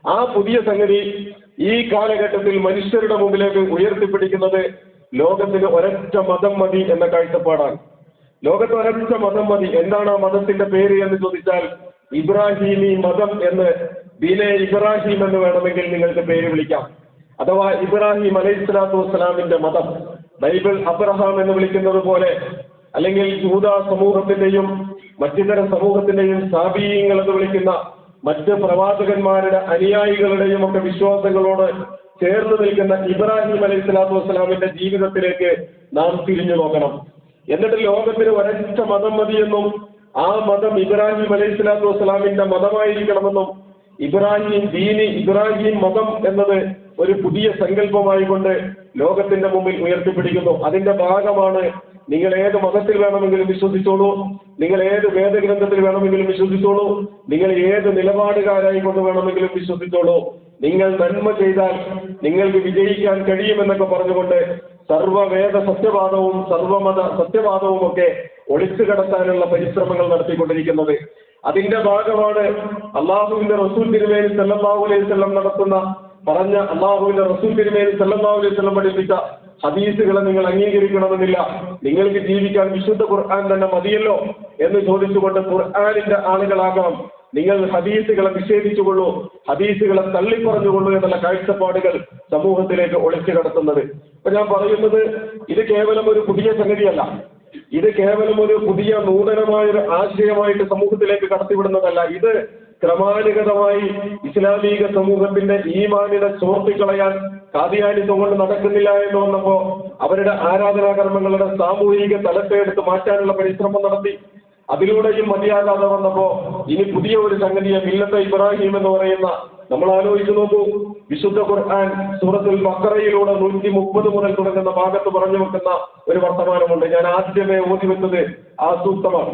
ആ പുതിയ സംഗതി ഈ കാലഘട്ടത്തിൽ മനുഷ്യരുടെ മുമ്പിലേക്ക് ഉയർത്തിപ്പിടിക്കുന്നത് ലോകത്തിന് ഒരൊറ്റ മതം മതി എന്ന കാഴ്ചപ്പാടാണ്. ലോകത്ത് ഒരൊറ്റ മതം മതി. എന്താണ് ആ മതത്തിന്റെ പേര് എന്ന് ചോദിച്ചാൽ ഇബ്രാഹിമി മതം എന്ന്, ദീനെ ഇബ്രാഹിം എന്ന് വേണമെങ്കിൽ നിങ്ങൾക്ക് പേര് വിളിക്കാം. അഥവാ ഇബ്രാഹിം അലൈഹിസ്സലാത്തു വസ്സലാമിന്റെ മതം. ബൈബിൾ അബ്രഹാം എന്ന് വിളിക്കുന്നത് പോലെ, അല്ലെങ്കിൽ യൂദ സമൂഹത്തിന്റെയും മറ്റിതര സമൂഹത്തിന്റെയും സാബീയങ്ങൾ എന്ന് വിളിക്കുന്ന മറ്റ് പ്രവാചകന്മാരുടെ അനുയായികളുടെയും ഒക്കെ വിശ്വാസങ്ങളോട് ചേർന്ന് നിൽക്കുന്ന ഇബ്രാഹിം അലൈഹിസ്സലാത്തു വസ്സലാമിന്റെ ജീവിതത്തിലേക്ക് നാം തിരിഞ്ഞു നോക്കണം. എന്നിട്ട് ലോകത്തിന് ഒരൊറ്റ മതം മതിയെന്നും ആ മതം ഇബ്രാഹിം അലൈഹിസ്സലാത്തു വസ്സലാമിന്റെ മതമായിരിക്കണമെന്നും ഇബ്രാഹിം മതം എന്നത് ഒരു പുതിയ സങ്കല്പമായി കൊണ്ട് ലോകത്തിന്റെ മുമ്പിൽ ഉയർത്തിപ്പിടിക്കുന്നു. അതിന്റെ ഭാഗമാണ് നിങ്ങൾ ഏത് മതത്തിൽ വേണമെങ്കിലും വിശ്വസിച്ചോളൂ, നിങ്ങൾ ഏത് വേദഗ്രന്ഥത്തിൽ വേണമെങ്കിലും വിശ്വസിച്ചോളൂ, നിങ്ങൾ ഏത് നിലപാടുകാരായി കൊണ്ട് വേണമെങ്കിലും വിശ്വസിച്ചോളൂ, നിങ്ങൾ നന്മ ചെയ്താൽ നിങ്ങൾക്ക് വിജയിക്കാൻ കഴിയുമെന്നൊക്കെ പറഞ്ഞുകൊണ്ട് സർവ്വവേദ സത്യവാദവും സർവമത സത്യവാദവും ഒക്കെ ഒളിച്ചു കടത്താനുള്ള പരിശ്രമങ്ങൾ നടത്തിക്കൊണ്ടിരിക്കുന്നത്. അതിന്റെ ഭാഗമാണ് അള്ളാഹുവിന്റെ റസൂൽ തിരുമേനി സല്ലല്ലാഹു അലൈഹി വസല്ലം നടത്തുന്ന പറഞ്ഞ അള്ളാഹുവിന്റെ റസൂൽ തിരുമേനി സല്ലല്ലാഹു അലൈഹി വസല്ലം പഠിപ്പിച്ച ഹദീസുകളെ നിങ്ങൾ അംഗീകരിക്കണമെന്നില്ല, നിങ്ങൾക്ക് ജീവിക്കാൻ വിശുദ്ധ ഖുർആൻ തന്നെ മതിയല്ലോ എന്ന് ചോദിച്ചുകൊണ്ട് ഖുർആനിന്റെ ആളുകളാകാം, നിങ്ങൾ ഹദീസുകളെ നിഷേധിച്ചുകൊള്ളൂ, ഹദീസുകളെ തള്ളിപ്പറഞ്ഞുകൊള്ളൂ എന്നുള്ള കാഴ്ചപ്പാടുകൾ സമൂഹത്തിലേക്ക് ഒളിച്ചു കടത്തുന്നത്. അപ്പൊ ഞാൻ പറയുന്നത് ഇത് കേവലം ഒരു പുതിയ സംഗതിയല്ല, ഇത് കേവലം ഒരു പുതിയ നൂതനമായൊരു ആശയമായിട്ട് സമൂഹത്തിലേക്ക് കടത്തിവിടുന്നതല്ല. ഇത് ക്രമാനുഗതമായി ഇസ്ലാമിക സമൂഹത്തിന്റെ ഈമാനിനെ ചോർത്തിക്കളയാൻ കാദിയാനിസം കൊണ്ട് നടക്കുന്നില്ല എന്ന് വന്നപ്പോ അവരുടെ ആരാധനാകർമ്മങ്ങളുടെ സാമൂഹിക തലത്തെ എടുത്ത് മാറ്റാനുള്ള പരിശ്രമം നടത്തി. അതിലൂടെയും മതിയാകാതെ വന്നപ്പോ ഇനി പുതിയ ഒരു സംഗതിയെ മില്ലത്തെ ഇബ്രാഹിം എന്ന് പറയുന്ന, നമ്മൾ ആലോചിച്ചു നോക്കൂ, വിശുദ്ധ ഖുർആൻ സൂറത്തുൽ ബഖറയിലൂടെ 130 മുതൽ തുടങ്ങുന്ന ഭാഗത്ത് പറഞ്ഞു വെക്കുന്ന ഒരു വർത്തമാനമുണ്ട്. ഞാൻ ആദ്യമേ ഓതി വെച്ചത് ആ സൂക്തമാണ്.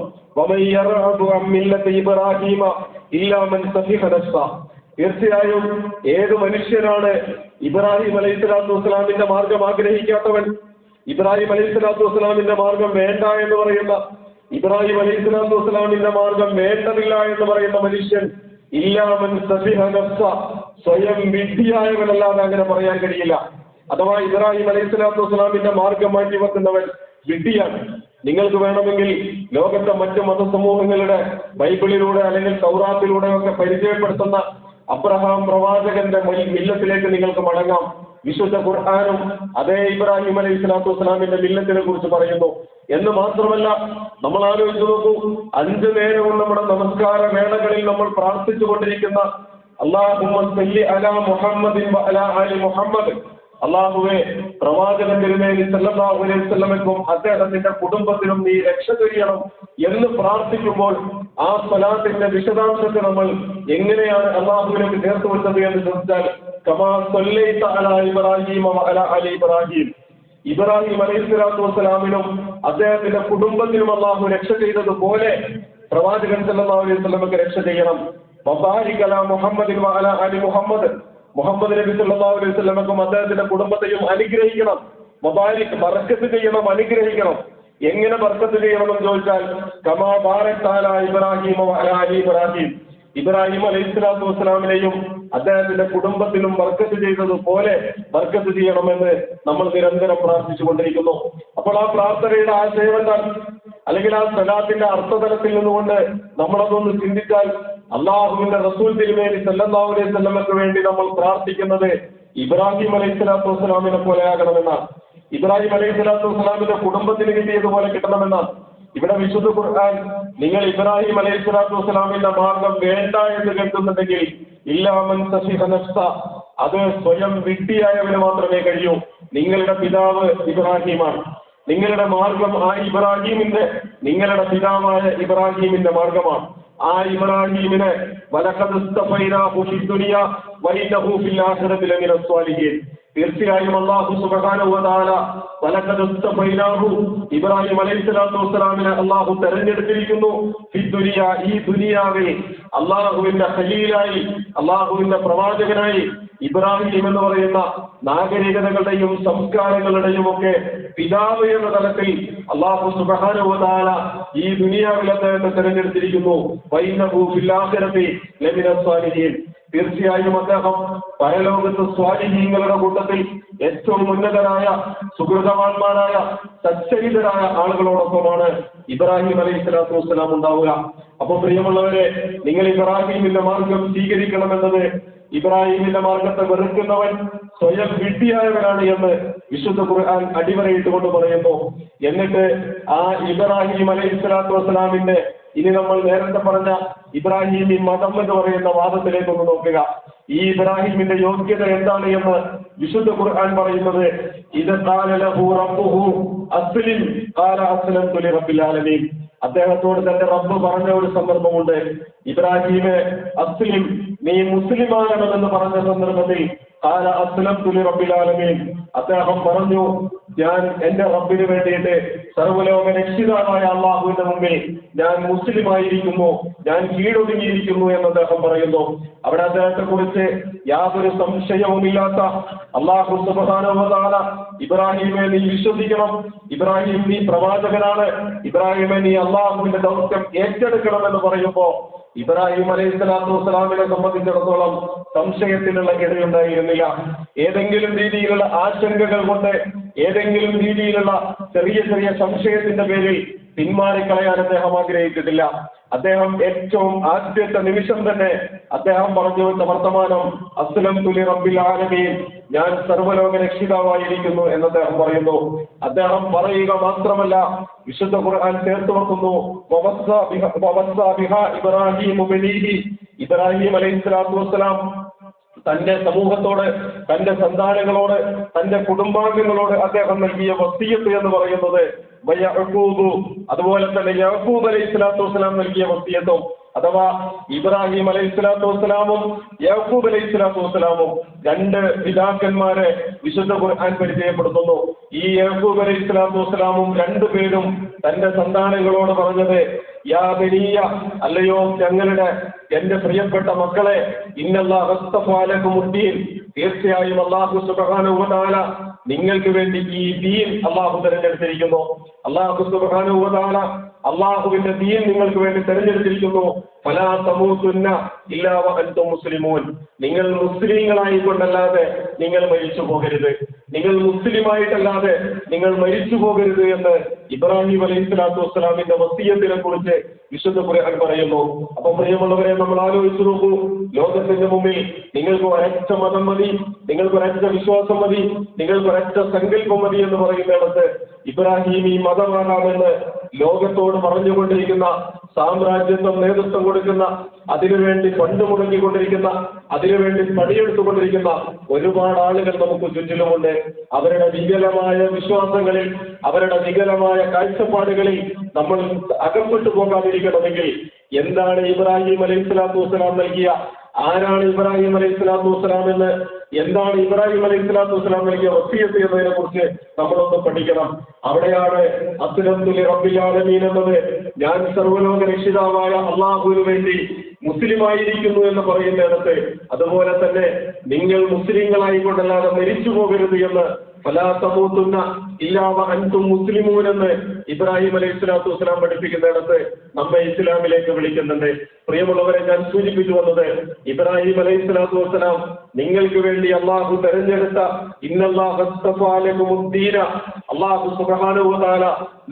തീർച്ചയായും ഏത് മനുഷ്യനാണ് ഇബ്രാഹിം അലൈഹിസ്സലാത്തു വസ്സലാമിന്റെ മാർഗം ആഗ്രഹിക്കാത്തവൻ, ഇബ്രാഹിം അലൈഹിസ്സലാത്തു വസ്സലാമിന്റെ മാർഗം വേണ്ട എന്ന് പറയുന്ന, ഇബ്രാഹിം അലൈഹിസ്സലാത്തു വസ്സലാമിന്റെ മാർഗം വേണ്ടതില്ല എന്ന് പറയുന്ന മനുഷ്യൻ, ഇല്ലാമൻ സഫിഹ നഫ്സ, സ്വയം വിഡ്ഢിയായവനല്ലാതെ അങ്ങനെ പറയാൻ കഴിയില്ല. അഥവാ ഇബ്രാഹിം അലൈഹിസ്സലാത്തു വസ്സലാമിന്റെ മാർഗം മാറ്റി വെക്കുന്നവൻ വിഡ്ഢിയാണ്. നിങ്ങൾക്ക് വേണമെങ്കിൽ ലോകത്തെ മറ്റു മതസമൂഹങ്ങളുടെ ബൈബിളിലൂടെ അല്ലെങ്കിൽ തൗറാത്തിലൂടെ ഒക്കെ പരിചയപ്പെടുത്തുന്ന അബ്രഹാം പ്രവാചകന്റെ മില്ലത്തിലേക്ക് നിങ്ങൾക്ക് മടങ്ങാം. വിശുദ്ധ ഖുർആനും അതേ ഇബ്രാഹിം അലൈഹിസ്സലാത്തു വസ്സലാമിന്റെ മില്ലത്തിനെ കുറിച്ച് പറയുന്നു. എന്ന് മാത്രമല്ല, നമ്മൾ ആലോചിച്ച് നോക്കൂ, 5 നേരവും നമ്മുടെ നമസ്കാര വേളകളിൽ നമ്മൾ പ്രാർത്ഥിച്ചു കൊണ്ടിരിക്കുന്ന അല്ലാഹുമ്മ സല്ലി അലാ മുഹമ്മദിൻ വ അലാ ആലി മുഹമ്മദ്, അല്ലാഹുവേ പ്രവാചകൻ തിരുമേനി സല്ലല്ലാഹു അലൈഹി വസല്ലമയ്ക്കും അദ്ദേഹത്തിന്റെ കുടുംബത്തിനും നീ രക്ഷ ചെയ്യണം എന്ന് പ്രാർത്ഥിക്കുമ്പോൾ ആ സ്വലാത്തിന്റെ വിശദാംശത്തെ നമ്മൾ എങ്ങനെയാണ് അല്ലാഹുവിലേക്ക് ചേർത്ത് വെച്ചത് എന്ന് ചോദിച്ചാൽ, കമാ സല്ലൈത അലാ ഇബ്രാഹിം വ അലാ ആലി ഇബ്രാഹിം, ഇബ്രാഹിം അലൈഹിസ്സലാത്തു വസ്സലാമിനും അദ്ദേഹത്തിന്റെ കുടുംബത്തിനും അല്ലാഹു രക്ഷ ചെയ്തതുപോലെ പ്രവാചകൻ സല്ലല്ലാഹു അലൈഹി വസല്ലമക്ക് രക്ഷ ചെയ്യണം. വബാരിക അലാ മുഹമ്മദിൻ വ അലാ ആലി മുഹമ്മദ്, മുഹമ്മദ് നബി സല്ലല്ലാഹു അലൈഹി വസല്ലമക്കും അദ്ദേഹത്തിന്റെ കുടുംബത്തെയും അനുഗ്രഹിക്കണം. വബാരിക്, ബർക്കത്ത് ചെയ്യണം, അനുഗ്രഹിക്കണം. എങ്ങനെ ബർക്കത്ത് ചെയ്യണമെന്ന് ചോദിച്ചാൽ, കമാ ബാരക്ത അലാ ഇബ്രാഹിം വ അലാ ആലി ഇബ്രാഹിം, ഇബ്രാഹിം അലൈഹിസ്സലാത്തു വസ്സലാമിനെയും അദ്ദേഹത്തിന്റെ കുടുംബത്തിനും ബർക്കത്ത് ചെയ്തതുപോലെ ബർക്കത്ത് ചെയ്യണമെന്ന് നമ്മൾ നിരന്തരം പ്രാർത്ഥിച്ചു കൊണ്ടിരിക്കുന്നു. അപ്പോൾ ആ പ്രാർത്ഥനയുടെ ആശയം എന്താണ്? അല്ലെങ്കിൽ ആ സ്വലാത്തിന്റെ അർത്ഥതലത്തിൽ നിന്നുകൊണ്ട് നമ്മളതൊന്ന് ചിന്തിച്ചാൽ, അള്ളാഹുവിന്റെ റസൂൽ തിരുമേനി സല്ലല്ലാഹു അലൈഹി വസല്ലമക്ക് വേണ്ടി നമ്മൾ പ്രാർത്ഥിക്കുന്നത് ഇബ്രാഹിം അലൈഹിസ്സലാത്തു വസ്സലാമിനെ പോലെയാകണമെന്നാണ്. ഇബ്രാഹിം അലൈഹിസ്സലാത്തു വസ്സലാമിന്റെ കുടുംബത്തിന് കിട്ടിയതുപോലെ കിട്ടണമെന്നാണ്. ഇവിടെ വിശുദ്ധ ഖുർആൻ നിങ്ങൾ ഇബ്രാഹിം അലൈഹിസ്സലാത്തു വസ്സലാമിന്റെ മാർഗം വേണ്ട എന്ന് കേൾക്കുന്നുണ്ടെങ്കിൽ, ഇല്ലാമൻ സഫിഹ നഫ്സ, അത് സ്വയം വിഡ്ഢിയായവന് മാത്രമേ കഴിയൂ. നിങ്ങളുടെ പിതാവ് ഇബ്രാഹിമാണ്. നിങ്ങളുടെ മാർഗം ആ ഇബ്രാഹിമിന്റെ, നിങ്ങളുടെ പിതാവായ ഇബ്രാഹിമിന്റെ മാർഗമാണ്. ആ ഇബ്രാഹിമിനെ തീർച്ചയായും അല്ലാഹു സുബ്ഹാനഹു വ തആല ഇബ്രാഹിം അലൈഹിസ്സലാത്തു വസ്സലാമിനെ അല്ലാഹു തെരഞ്ഞെടുത്തിരിക്കുന്നു. ഈ ദുനിയാവിൽ അല്ലാഹുവിന്റെ ഖലീലായി, അല്ലാഹുവിന്റെ പ്രവാചകനായി ഇബ്രാഹിം എന്ന് പറയുന്ന നാഗരികതകളുടെയും സംസ്കാരങ്ങളുടെയും ഒക്കെ പിതാവ് എന്ന തലത്തിൽ അല്ലാഹു സുബ്ഹാനഹു വ തആല ഈ ദുനിയാവിൽ അദ്ദേഹത്തെ തെരഞ്ഞെടുത്തിരിക്കുന്നു. വഇന്നഹു ഫിൽ ആഖിറതി ലമിന സ്വാലിഹീൻ. തീർച്ചയായും അദ്ദേഹം പരലോകത്ത് സ്വാലിഹീങ്ങളുടെ കൂട്ടത്തിൽ ഏറ്റവും ഉന്നതരായ, സുഹൃതവാന്മാരായ, സച്ചരിതരായ ആളുകളോടൊപ്പമാണ് ഇബ്രാഹിം അലൈഹിസ്സലാത്തു വസ്സലാം ഉണ്ടാവുക. അപ്പൊ പ്രിയമുള്ളവരെ, നിങ്ങൾ ഇബ്രാഹിമിന്റെ മാർഗം സ്വീകരിക്കണമെന്നത് ഇബ്രാഹിമിന്റെ മാർഗത്തെ വെറുക്കുന്നവൻ സ്വയം വിഡ്ഢിയായവനാണ് എന്ന് വിശുദ്ധ ഖുർആൻ അടിവരയിട്ടുകൊണ്ട് പറയുന്നു. എന്നിട്ട് ആ ഇബ്രാഹിം അലൈഹിസ്സലാത്തു വസ്സലാമിന്റെ, ഇനി നമ്മൾ നേരത്തെ പറഞ്ഞ ഇബ്രാഹിമി മതം എന്ന് പറയുന്ന വാദത്തിലേക്കൊന്ന് നോക്കുക. ഈ ഇബ്രാഹിമിന്റെ യോഗ്യത എന്താണ് എന്ന് വിശുദ്ധ ഖുർആൻ പറയുന്നത്, ഇത് ഖാല ലഹു റബ്ബുഹു അസ്ലിം ഖാല അസ്ലംതു ലിറബ്ബിൽ ആലമീൻ. അദ്ദേഹത്തോട് തന്റെ റബ്ബ് പറഞ്ഞ ഒരു സന്ദർഭമുണ്ട്. ഇബ്രാഹിമെ, അസ്ലിം, നീ മുസ്ലിമാകണമെന്ന് പറഞ്ഞ സന്ദർഭത്തിൽ ഖാല അസ്ലംതു ലിറബ്ബിൽ ആലമീൻ, അദ്ദേഹം പറഞ്ഞു, ഞാൻ എന്റെ റബ്ബിന് വേണ്ടിയിട്ട് സർവ്വലോക രക്ഷിതാവായ അള്ളാഹുവിന്റെ മുമ്പിൽ ഞാൻ മുസ്ലിമായിരിക്കുന്നു, ഞാൻ കീഴൊതുങ്ങിയിരിക്കുന്നു എന്ന് അദ്ദേഹം പറയുന്നു. അവിടെ അദ്ദേഹത്തെ കുറിച്ച് യാതൊരു സംശയവുമില്ലാത്ത അല്ലാഹു സുബ്ഹാനഹു വ തആല ഇബ്രാഹിമെ നീ വിശ്വസിക്കണം, ഇബ്രാഹിം നീ പ്രവാചകനാണ്, ഇബ്രാഹിമെ നീ അള്ളാഹുവിന്റെ ദൗത്യം ഏറ്റെടുക്കണം എന്ന് പറയുമ്പോ ഇബ്രാഹിം അലൈഹിസ്സലാത്തു വസ്സലാമിനെ സംബന്ധിച്ചിടത്തോളം സംശയത്തിനുള്ള ഇടയുണ്ടായിരുന്നില്ല. ഏതെങ്കിലും രീതിയിലുള്ള ആശങ്കകൾ കൊണ്ട്, ഏതെങ്കിലും രീതിയിലുള്ള ചെറിയ ചെറിയ സംശയത്തിന്റെ പേരിൽ പിന്മാറിക്കളയാൻ അദ്ദേഹം ആഗ്രഹിച്ചിട്ടില്ല. അദ്ദേഹം ഏറ്റവും ആദ്യത്തെ നിമിഷം തന്നെ അദ്ദേഹം പറഞ്ഞു വെച്ച വർത്തമാനം അസ്ലംതു ലിറബ്ബിൽ ആലമീൻ, ഞാൻ സർവ്വലോക രക്ഷിതാവായിരിക്കുന്നു എന്ന് അദ്ദേഹം പറയുന്നു. അദ്ദേഹം പറയുക മാത്രമല്ല, വിശുദ്ധ ഖുർആൻ ചേർത്ത് വെക്കുന്നു, ഇബ്രാഹിം അലൈഹിസ്സലാത്തു വസ്സലാം തന്റെ സമൂഹത്തോട്, തന്റെ സന്താനങ്ങളോട്, തന്റെ കുടുംബാംഗങ്ങളോട് അദ്ദേഹം നൽകിയ വസിയ്യത്ത് എന്ന് പറയുന്നത് യഅ്ഖൂബ്, അതുപോലെ തന്നെ യഅ്ഖൂബ് അലൈഹിസ്സലാത്തു വസ്സലാം നൽകിയ വസിയ്യത്തും, അഥവാ ഇബ്രാഹിം അലൈഹിസ്സലാത്തു വസ്സലാമും യഅ്ഖൂബ് അലൈഹിസ്സലാത്തു വസ്സലാമും രണ്ട് പിതാക്കന്മാരെ വിശുദ്ധ ഖുർആൻ പരിചയപ്പെടുത്തുന്നു. ഈ യഅ്ഖൂബ് അലൈഹിസ്സലാത്തു വസ്സലാമും രണ്ടുപേരും തന്റെ സന്താനങ്ങളോട് പറഞ്ഞത്, യാ ബനിയ, അല്ലയോ എന്റെ പ്രിയപ്പെട്ട മക്കളെ, ഇന്നല്ലാഹ അസ്തഫാ ലക്കുമുദ്ദീൻ, തീർച്ചയായും അല്ലാഹു സുബ്ഹാനഹു വ തആല നിങ്ങൾക്ക് വേണ്ടി ഈ ദീൻ അല്ലാഹു തിരഞ്ഞെടുത്തിരിക്കുന്നു. അല്ലാഹു സുബ്ഹാനഹു വ തആല അല്ലാഹുവിന്റെ ദീൻ നിങ്ങൾക്ക് വേണ്ടി തിരഞ്ഞെടുത്തിരിക്കുന്നു. ഫലാ തമൂതുന്ന ഇല്ലാ വഅൻതും മുസ്ലിമൂൻ, നിങ്ങൾ മുസ്ലിങ്ങളായിക്കൊണ്ടല്ലാതെ നിങ്ങൾ മരിച്ചു പോകരുത്, നിങ്ങൾ മുസ്ലിമായിട്ടല്ലാതെ നിങ്ങൾ മരിച്ചു പോകരുത് എന്ന് ഇബ്രാഹിം അലൈഹിസ്സലാത്തു വസ്സലാമിന്റെ വസിയ്യത്തിനെ കുറിച്ച് വിശുദ്ധ ഖുർആൻ പറയുന്നു. അപ്പൊ പ്രിയമുള്ളവരെ, നമ്മൾ ആലോചിച്ചു നോക്കൂ, ലോകത്തിന്റെ മുമ്പിൽ നിങ്ങൾക്ക് ഒരൊറ്റ മതം മതി, നിങ്ങൾക്ക് ഒരൊറ്റ വിശ്വാസം മതി, നിങ്ങൾക്ക് ഒരൊറ്റ സങ്കല്പം മതി എന്ന് പറയുന്നിടത്ത് ഇബ്രാഹിം ഈ മതമാകാമെന്ന് ലോകത്തോട് പറഞ്ഞുകൊണ്ടിരിക്കുന്ന, സാമ്രാജ്യത്വം നേതൃത്വം കൊടുക്കുന്ന, അതിനുവേണ്ടി ഫണ്ട് മുടക്കിക്കൊണ്ടിരിക്കുന്ന, അതിനുവേണ്ടി പണിയെടുത്തുകൊണ്ടിരിക്കുന്ന ഒരുപാട് ആളുകൾ നമുക്ക് ചുറ്റിലുമുണ്ട്. അവരുടെ വികലമായ വിശ്വാസങ്ങളിൽ, അവരുടെ വികലമായ കാഴ്ചപ്പാടുകളിൽ നമ്മൾ അകപ്പെട്ടു പോകാതിരിക്കണമെങ്കിൽ എന്താണ് ഇബ്രാഹിം അലൈഹിസ്സലാത്തു വസ്സലാം നൽകിയ, ആരാണ് ഇബ്രാഹിം അലൈഹിസ്സലാത്തു വസ്സലാം എന്ന്, എന്താണ് ഇബ്രാഹിം അലൈഹിസ്സലാത്തു വസ്സലാം നൽകിയ വസിയ്യത്ത് എന്നതിനെ കുറിച്ച് നമ്മളൊന്ന് പഠിക്കണം. അവിടെയാണ് അസ്ലംതു ലിറബ്ബിൽ ആലമീൻ എന്നത്, ഞാൻ സർവ്വലോക രക്ഷിതാവായ അള്ളാഹുവിന് വേണ്ടി മുസ്ലിമായിരിക്കുന്നു എന്ന് പറയുന്നിടത്ത്, അതുപോലെ തന്നെ നിങ്ങൾ മുസ്ലിങ്ങളായിക്കൊണ്ടല്ലാതെ മരിച്ചു പോകരുത് എന്ന് ഫലാ തമൂതുന്ന ഇല്ലാ വഅൻതും മുസ്ലിമൂൻ എന്ന് ഇബ്രാഹിം അലൈഹിസ്സലാത്തു വസ്സലാം പഠിപ്പിക്കുന്നിടത്ത് നമ്മെ ഇസ്ലാമിലേക്ക് വിളിക്കുന്നുണ്ട്. പ്രിയമുള്ളവരെ, ഞാൻ സൂചിപ്പിച്ചു വന്നത്, ഇബ്രാഹിം അലൈഹിസ്സലാത്തു വസ്സലാം നിങ്ങൾക്ക് വേണ്ടി അള്ളാഹു തെരഞ്ഞെടുത്ത ഇന്നല്ലാഹ അസ്തഫാ ലക്കുമുദ്ദീന, അള്ളാഹു സുബ്ഹാനഹു വ തആല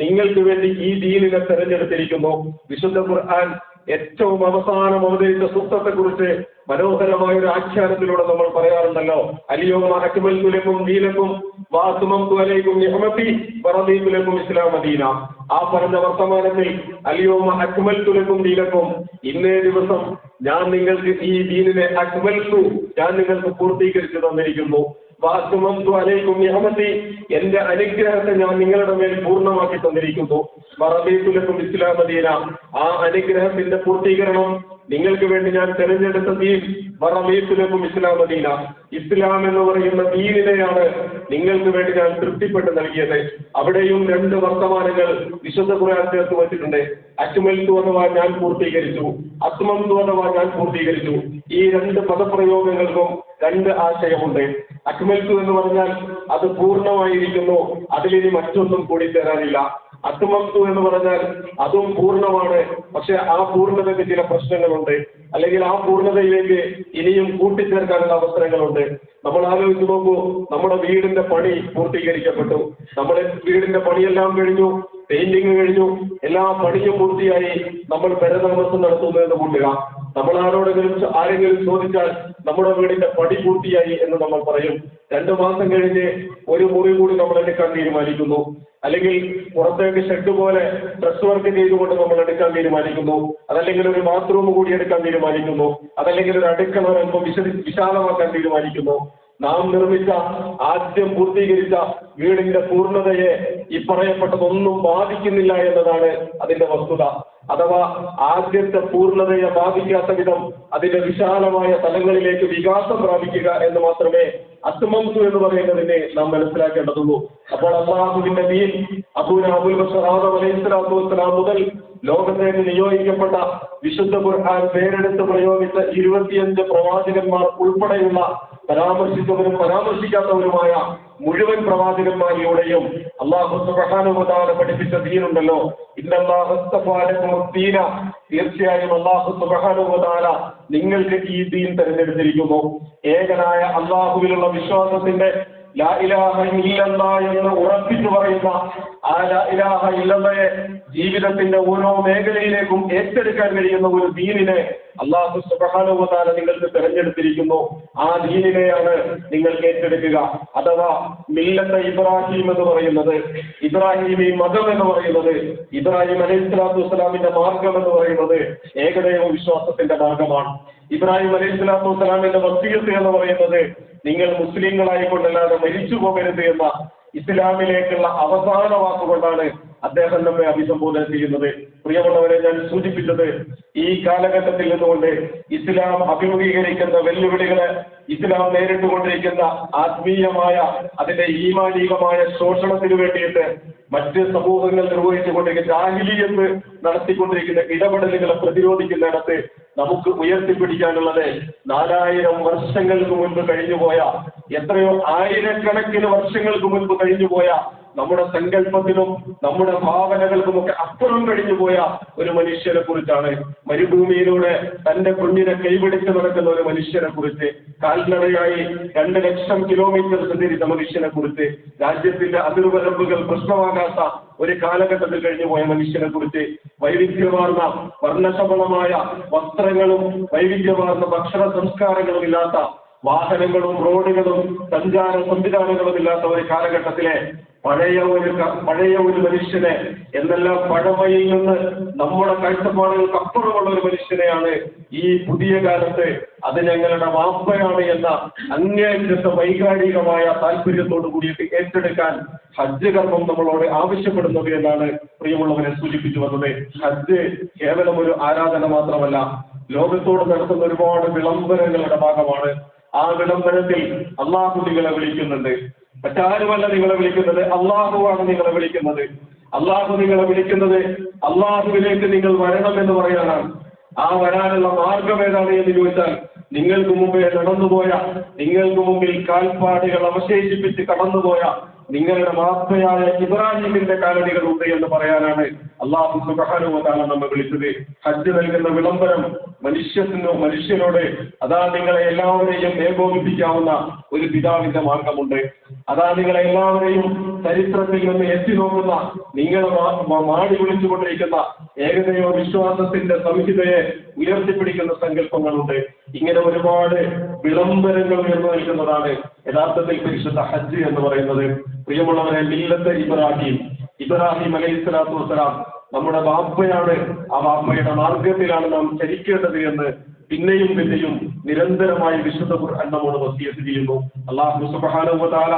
നിങ്ങൾക്ക് വേണ്ടി ഈ ദീനിനെ തെരഞ്ഞെടുത്തിരിക്കുന്നു. വിശുദ്ധ ഖുർആൻ ഏറ്റവും അവസാനം അവതരിച്ച സൂക്തത്തെക്കുറിച്ച് മനോഹരമായ ഒരു ആഖ്യാനത്തിലൂടെ നമ്മൾ പറയാറുണ്ടല്ലോ, അലിയോമ അക്മൽതു ലക്കും ദീനക്കും വഅത്മംതു അലൈക്കും നിഅമതി വറദീതു ലക്കും ഇസ്ലാമ ദീന. ആ പറഞ്ഞ വർത്തമാനത്തിൽ അലിയോമ അക്മൽതു ലക്കും ദീനക്കും, ഇന്നേ ദിവസം ഞാൻ നിങ്ങൾക്ക് ഈ ദീനിനെ അക്മൽതു, ഞാൻ നിങ്ങൾക്ക് പൂർത്തീകരിച്ചു തന്നിരിക്കുന്നു. വഅത്മംതു അലൈക്കും നിഅമതി, എന്റെ അനുഗ്രഹത്തെ ഞാൻ നിങ്ങളുടെ മേൽ പൂർണ്ണമാക്കി തന്നിരിക്കുന്നു. വറദീതു ലക്കും ഇസ്ലാമ ദീന, ആ അനുഗ്രഹത്തിന്റെ പൂർത്തീകരണം നിങ്ങൾക്ക് വേണ്ടി ഞാൻ തെരഞ്ഞെടുത്ത ദീൻ വറദീതു ലക്കും ഇസ്ലാമ ദീന, ഇസ്ലാം എന്ന് പറയുന്ന ദീനിനെയാണ് നിങ്ങൾക്ക് വേണ്ടി ഞാൻ തൃപ്തിപ്പെട്ട് നൽകിയത്. അവിടെയും രണ്ട് വർത്തമാനങ്ങൾ വിശുദ്ധ ഖുർആൻ ചേർത്ത് വെച്ചിട്ടുണ്ട്. അക്മൽതു അഥവാ ഞാൻ പൂർത്തീകരിച്ചു, അത്മംതു അഥവാ ഞാൻ പൂർത്തീകരിച്ചു. ഈ രണ്ട് പദപ്രയോഗങ്ങൾക്കും രണ്ട് ആശയമുണ്ട്. അക്മൽതു എന്ന് പറഞ്ഞാൽ അത് പൂർണ്ണമായിരിക്കുന്നു, അതിലിനി മറ്റൊന്നും കൂടി തരാനില്ല. അത്മംതു എന്ന് പറഞ്ഞാൽ അതും പൂർണ്ണമാണ്, പക്ഷെ ആ പൂർണ്ണതയ്ക്ക് ചില പ്രശ്നങ്ങളുണ്ട്, അല്ലെങ്കിൽ ആ പൂർണ്ണതയിലേക്ക് ഇനിയും കൂട്ടിച്ചേർക്കാനുള്ള അവസരങ്ങളുണ്ട്. നമ്മൾ ആലോചിച്ച് നോക്കൂ, നമ്മുടെ വീടിന്റെ പണി പൂർത്തീകരിക്കപ്പെട്ടു, നമ്മുടെ വീടിന്റെ പണിയെല്ലാം കഴിഞ്ഞു, പെയിന്റിങ് കഴിഞ്ഞു, എല്ലാ പണിയും പൂർത്തിയായി, നമ്മൾ പരതാമസം നടത്തുന്നു എന്ന് കൂട്ടുക. നമ്മൾ ആരെങ്കിലും ചോദിച്ചാൽ നമ്മുടെ വീടിന്റെ പണി പൂർത്തിയായി എന്ന് നമ്മൾ പറയും. 2 മാസം കഴിഞ്ഞ് ഒരു മുറി കൂടി നമ്മൾ എടുക്കാൻ തീരുമാനിക്കുന്നു, അല്ലെങ്കിൽ പുറത്തേക്ക് ഷെഡ് പോലെ ഡ്രസ് വർക്ക് ചെയ്തുകൊണ്ട് നമ്മൾ എടുക്കാൻ തീരുമാനിക്കുന്നു, അതല്ലെങ്കിൽ ഒരു ബാത്റൂം കൂടി എടുക്കാൻ തീരുമാനിക്കുന്നു, അതല്ലെങ്കിൽ ഒരു അടുക്കള അല്പം വിശാലമാക്കാൻ തീരുമാനിക്കുന്നു. നാം നിർമ്മിച്ച, ആദ്യം പൂർത്തീകരിച്ച വീടിന്റെ പൂർണ്ണതയെ ഈ പറയപ്പെട്ടതൊന്നും ബാധിക്കുന്നില്ല എന്നതാണ് അതിന്റെ വസ്തുത. അഥവാ ആദ്യത്തെ പൂർണ്ണതയെ ബാധിക്കാത്ത വിധം അതിന്റെ വിശാലമായ തലങ്ങളിലേക്ക് വികാസം പ്രാപിക്കുക എന്ന് മാത്രമേ അത്മംതു എന്ന് പറയുന്നതിനെ നാം മനസ്സിലാക്കേണ്ടതുള്ളൂ. അപ്പോൾ അല്ലാഹുവിന്റെ ദീൻ അബുൽ ബശർ ആദം അലൈഹിസ്സലാത്തു വസ്സലാം മുതൽ ലോകത്തേക്ക് നിയോഗിക്കപ്പെട്ട വിശുദ്ധ ഖുർആൻ പേരെടുത്ത് പ്രയോഗിച്ച 25 പ്രവാചകന്മാർ ഉൾപ്പെടെയുള്ള പരാമർശിച്ചവരും പരാമർശിക്കാത്തവരുമായ മുഴുവൻ പ്രവാചകന്മാരിലൂടെയും അല്ലാഹു സുബ്ഹാനഹു വ തആല പഠിപ്പിച്ച ദീനുണ്ടല്ലോ, ഇന്നല്ലാഹു അസ്തഫാ ലക്കും ദീന, തീർച്ചയായും അല്ലാഹു സുബ്ഹാനഹു വ തആല നിങ്ങൾക്ക് ഈ ദീൻ തിരഞ്ഞെടുത്തിരിക്കുന്നു. ഏകനായ അല്ലാഹുവിലുള്ള വിശ്വാസത്തിന്റെ ലാ ഇലാഹ ഇല്ലല്ലാഹ് എന്ന് ഉറപ്പിച്ചു പറയുന്ന ആ ലാ ഇലാഹ ഇല്ലല്ലാഹയെ ജീവിതത്തിന്റെ ഓരോ മേഖലയിലേക്കും ഏറ്റെടുക്കാൻ കഴിയുന്ന ഒരു ദീനിനെ അല്ലാഹു സുബ്ഹാനഹു വ തആല നിങ്ങൾക്ക് തിരഞ്ഞെടുത്തിരിക്കുന്നു. ആ ദീനിനെയാണ് നിങ്ങൾക്ക് ഏറ്റെടുക്കുക. അഥവാ മില്ലത്ത് ഇബ്രാഹിം എന്ന് പറയുന്നത്, ഇബ്രാഹിമി മതം എന്ന് പറയുന്നത്, ഇബ്രാഹിം അലൈഹിസ്സലാത്തു വസ്സലാമിന്റെ മാർഗം എന്ന് പറയുന്നത് ഏകദൈവ വിശ്വാസത്തിന്റെ മാർഗമാണ്. ഇബ്രാഹിം അലൈഹിസ്സലാത്തു വസ്സലാമിന്റെ വസിയ്യത്ത് എന്ന് പറയുന്നത് നിങ്ങൾ മുസ്ലിങ്ങളായിക്കൊണ്ടല്ലാതെ മരിച്ചു പോകരുത് എന്ന ഇസ്ലാമിലേക്കുള്ള അവസാന വാക്കുകൊണ്ടാണ് അദ്ദേഹം നമ്മെ അഭിസംബോധന ചെയ്യുന്നത്. പ്രിയമുള്ളവരെ, ഞാൻ സൂചിപ്പിച്ചത് ഈ കാലഘട്ടത്തിൽ നിന്നുകൊണ്ട് ഇസ്ലാം അഭിമുഖീകരിക്കുന്ന വെല്ലുവിളികളെ, ഇസ്ലാം നേരിട്ടുകൊണ്ടിരിക്കുന്ന ആത്മീയമായ അതിന്റെ ഈമാനികമായ ശോഷണത്തിന് വേണ്ടിയിട്ട് മറ്റ് സമൂഹങ്ങൾ നിർവഹിച്ചുകൊണ്ടിരിക്കുന്ന ജാഹിലിയത്ത് നടത്തിക്കൊണ്ടിരിക്കുന്ന ഇടപെടലുകളെ പ്രതിരോധിക്കുന്നിടത്ത് നമുക്ക് ഉയർത്തിപ്പിടിക്കാനുള്ളത് 4000 വർഷങ്ങൾക്ക് മുൻപ് കഴിഞ്ഞുപോയ, എത്രയോ ആയിരക്കണക്കിന് വർഷങ്ങൾക്ക് മുൻപ് കഴിഞ്ഞുപോയ നമ്മുടെ സങ്കല്പത്തിനും നമ്മുടെ ഭാവനകൾക്കുമൊക്കെ അപ്പുറം കഴിഞ്ഞുപോയ ഒരു മനുഷ്യനെ കുറിച്ചാണ്. മരുഭൂമിയിലൂടെ തന്റെ കുഞ്ഞിനെ കൈപിടിച്ച് നടക്കുന്ന ഒരു മനുഷ്യനെ കുറിച്ച്, കാൽനടയായി 2 ലക്ഷം കിലോമീറ്റർ സഞ്ചരിച്ച മനുഷ്യനെ കുറിച്ച്, രാജ്യത്തിന്റെ അതിർവരമ്പുകൾ പ്രശ്നമാകാത്ത ഒരു കാലഘട്ടത്തിൽ കഴിഞ്ഞുപോയ മനുഷ്യനെ കുറിച്ച്, വൈവിധ്യമാർന്ന വർണ്ണശബളമായ വസ്ത്രങ്ങളും വൈവിധ്യമാർന്ന ഭക്ഷണ സംസ്കാരങ്ങളും ഇല്ലാത്ത, വാഹനങ്ങളും റോഡുകളും സഞ്ചാര സംവിധാനങ്ങളും ഇല്ലാത്ത ഒരു കാലഘട്ടത്തിലെ പഴയ ഒരു മനുഷ്യനെ, എന്നെല്ലാം പഴമയിൽ നിന്ന് നമ്മുടെ കാഴ്ചപ്പാടുകൾക്ക് അപ്പുറമുള്ള ഒരു മനുഷ്യനെയാണ് ഈ പുതിയ കാലത്ത് അത് ഞങ്ങളുടെ വാപ്പയാണ് എന്ന അങ്ങേയറ്റത്തെ വൈകാരികമായ താല്പര്യത്തോടു കൂടിയിട്ട് ഏറ്റെടുക്കാൻ ഹജ്ജ് കർമ്മം നമ്മളോട് ആവശ്യപ്പെടുന്നത് എന്നാണ് പ്രിയമുള്ളവരെ സൂചിപ്പിച്ചു വന്നത്. ഹജ്ജ് കേവലം ഒരു ആരാധന മാത്രമല്ല, ലോകത്തോട് നടത്തുന്ന ഒരുപാട് വിളംബരങ്ങളുടെ ഭാഗമാണ്. ആ വിളംബരത്തിൽ അള്ളാഹു നിങ്ങളെ വിളിക്കുന്നുണ്ട്. മറ്റാരുമല്ല നിങ്ങളെ വിളിക്കുന്നത്, അള്ളാഹുവാണ് നിങ്ങളെ വിളിക്കുന്നത്. അള്ളാഹു നിങ്ങളെ വിളിക്കുന്നത് അള്ളാഹുവിലേക്ക് നിങ്ങൾ വരണമെന്ന് പറയാനാണ്. ആ വരാനുള്ള മാർഗം ഏതാണ് എന്ന് ചോദിച്ചാൽ, നിങ്ങൾക്ക് മുമ്പേ നടന്നുപോയ, നിങ്ങൾക്ക് മുമ്പിൽ കാൽപ്പാടുകൾ അവശേഷിപ്പിച്ച് കടന്നുപോയ നിങ്ങളുടെ മാപ്പയായ ഇബ്രാഹിമിന്റെ കാലടികളുണ്ട് എന്ന് പറയാനാണ് അല്ലാഹു സുബ്ഹാനഹു വ തആല നമ്മെ വിളിച്ചത്. ഹജ്ജ് നൽകുന്ന വിളംബരം മനുഷ്യരോട് അതാ നിങ്ങളെ എല്ലാവരെയും ഏകോപിപ്പിക്കാവുന്ന ഒരു പിതാവിന്റെ മാർഗമുണ്ട്. അതാ നിങ്ങളെ എല്ലാവരെയും ചരിത്രത്തിൽ നിന്ന് എത്തി നോക്കുന്ന, നിങ്ങളെ മാടി വിളിച്ചുകൊണ്ടിരിക്കുന്ന ഏകദൈവ വിശ്വാസത്തിന്റെ സംഹിതയെ ഉയർത്തിപ്പിടിക്കുന്ന സങ്കല്പങ്ങളുണ്ട്. ഇങ്ങനെ ഒരുപാട് വിളംബരങ്ങൾ ഉയർന്നു നിൽക്കുന്നതാണ് യഥാർത്ഥത്തിൽ പരിശുദ്ധ ഹജ്ജ് എന്ന് പറയുന്നത്. പ്രിയമുള്ളവരെ, മില്ലത്ത് ഇബ്രാഹിം അലൈഹിസ്സലാത്തു വസ്സലാം നമ്മുടെ വാപ്പയാണ്. ആ വാപ്പയുടെ മാർഗത്തിലാണ് നാം ചരിക്കേണ്ടത് എന്ന് പിന്നെയും നിരന്തരമായി വിശുദ്ധ ഖുർആൻ നമ്മോട് വസിയത്ത് ചെയ്യുന്നു. അല്ലാഹു സുബ്ഹാനഹു വ തആല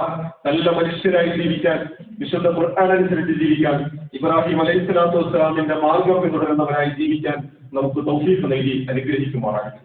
നല്ല മനുഷ്യരായി ജീവിക്കാൻ, വിശുദ്ധ ഖുർആൻ അനുസരിച്ച് ജീവിക്കാൻ, ഇബ്രാഹിം അലൈഹിസ്സലാത്തു വസ്സലാമിന്റെ മാർഗം പിന്തുടരുന്നവരായി ജീവിക്കാൻ നമുക്ക് തൗഫീഖ് നൽകി അനുഗ്രഹിക്കുമാറാകട്ടെ.